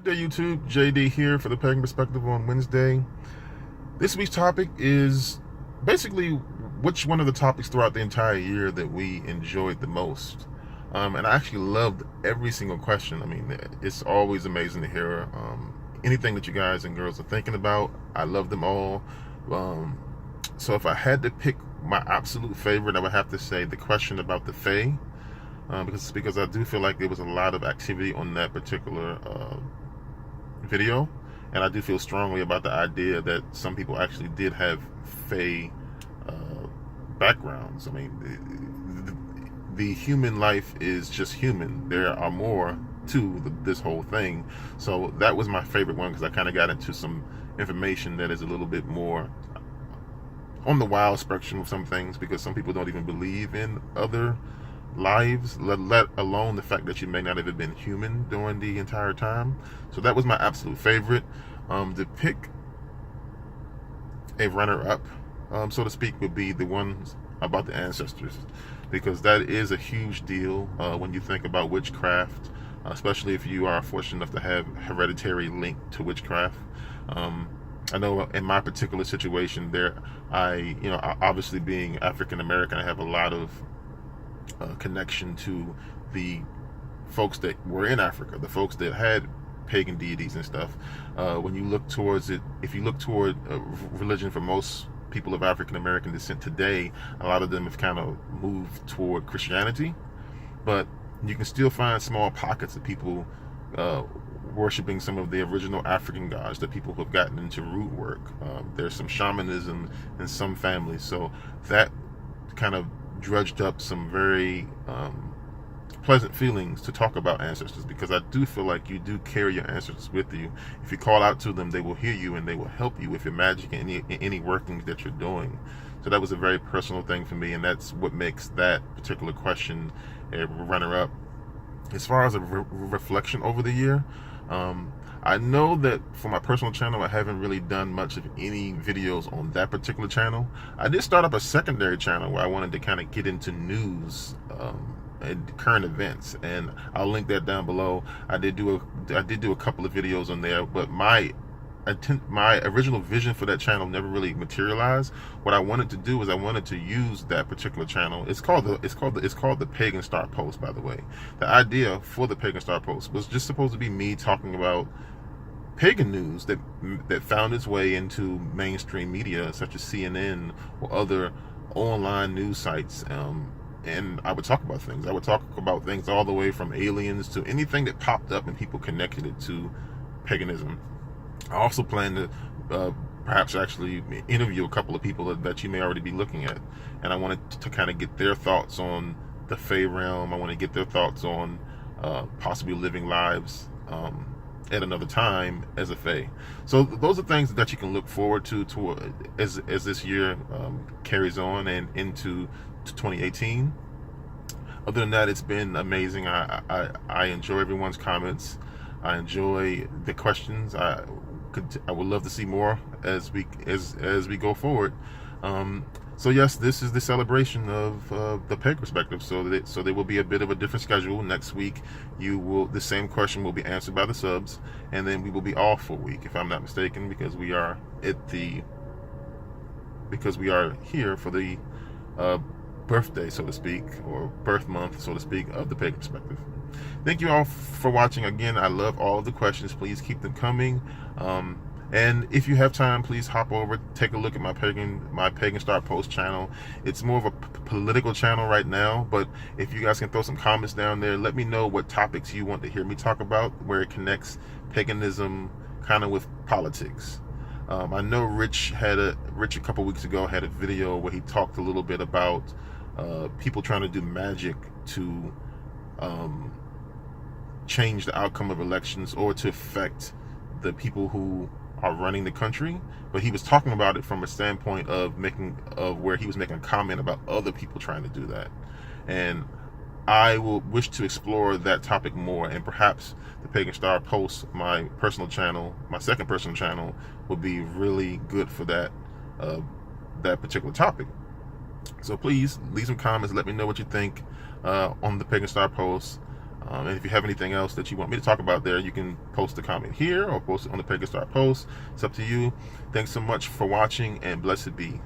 Good day, YouTube. JD here for the Pagan Perspective on Wednesday. This week's topic is basically which one of the topics throughout the entire year that we enjoyed the most. And I actually loved every single question. I mean, it's always amazing to hear anything that you guys and girls are thinking about. I love them all. So if I had to pick my absolute favorite, I would have to say the question about the Fae. Because I do feel like there was a lot of activity on that particular video, and I do feel strongly about the idea that some people actually did have Fae backgrounds. I mean, the human life is just human. There are more to this whole thing. So that was my favorite one because I kind of got into some information that is a little bit more on the wild spectrum of some things, because some people don't even believe in other lives, let alone the fact that you may not have been human during the entire time. So that was my absolute favorite. To pick a runner-up, so to speak, would be the ones about the ancestors, because that is a huge deal when you think about witchcraft, especially if you are fortunate enough to have hereditary link to witchcraft. I know in my particular situation there, obviously being African American, I have a lot of connection to the folks that were in Africa, the folks that had pagan deities and stuff. When you look towards it, if you look toward religion for most people of African American descent today, a lot of them have kind of moved toward Christianity, but you can still find small pockets of people worshiping some of the original African gods, that people who have gotten into root work. There's some shamanism in some families, so that kind of drudged up some very pleasant feelings to talk about ancestors, because I do feel like you do carry your ancestors with you. If you call out to them, they will hear you and they will help you with your magic and any workings that you're doing. So that was a very personal thing for me, and that's what makes that particular question a runner-up. As far as a reflection over the year, I know that for my personal channel, I haven't really done much of any videos on that particular channel. I did start up a secondary channel where I wanted to kind of get into news and current events, and I'll link that down below. I did do a couple of videos on there, but my original vision for that channel never really materialized. What I wanted to do is I wanted to use that particular channel. It's called the Pagan Star Post, by the way. The idea for the Pagan Star Post was just supposed to be me talking about pagan news that found its way into mainstream media such as CNN or other online news sites, and I would talk about things. I would talk about things all the way from aliens to anything that popped up and people connected it to paganism. I also plan to perhaps actually interview a couple of people that you may already be looking at, and I wanted to kind of get their thoughts on the Fae realm. I want to get their thoughts on possibly living lives at another time as a Fae. So those are things that you can look forward to as this year carries on and into 2018. Other than that, it's been amazing. I enjoy everyone's comments. I enjoy the questions. I would love to see more as we go forward. So yes, this is the celebration of the Pagan Perspective. So there will be a bit of a different schedule next week. The same question will be answered by the subs, and then we will be off for a week, if I'm not mistaken, because we are here for the birthday, so to speak, or birth month, so to speak, of the Pagan Perspective. Thank you all for watching. Again, I love all of the questions. Please keep them coming. And if you have time, please hop over, take a look at my Pagan Star Post channel. It's more of a political channel right now, but if you guys can throw some comments down there, let me know what topics you want to hear me talk about, where it connects paganism kind of with politics. I know Rich a couple weeks ago had a video where he talked a little bit about people trying to do magic to change the outcome of elections or to affect the people who are running the country, but he was talking about it from a standpoint of where he was making a comment about other people trying to do that. And I will wish to explore that topic more, and perhaps the Pagan Star Post, my personal channel, my second personal channel, would be really good for that particular topic. So please leave some comments, let me know what you think on the Pagan Star Post. And if you have anything else that you want me to talk about there, you can post a comment here or post it on the Pagan Star post. It's up to you. Thanks so much for watching, and blessed be.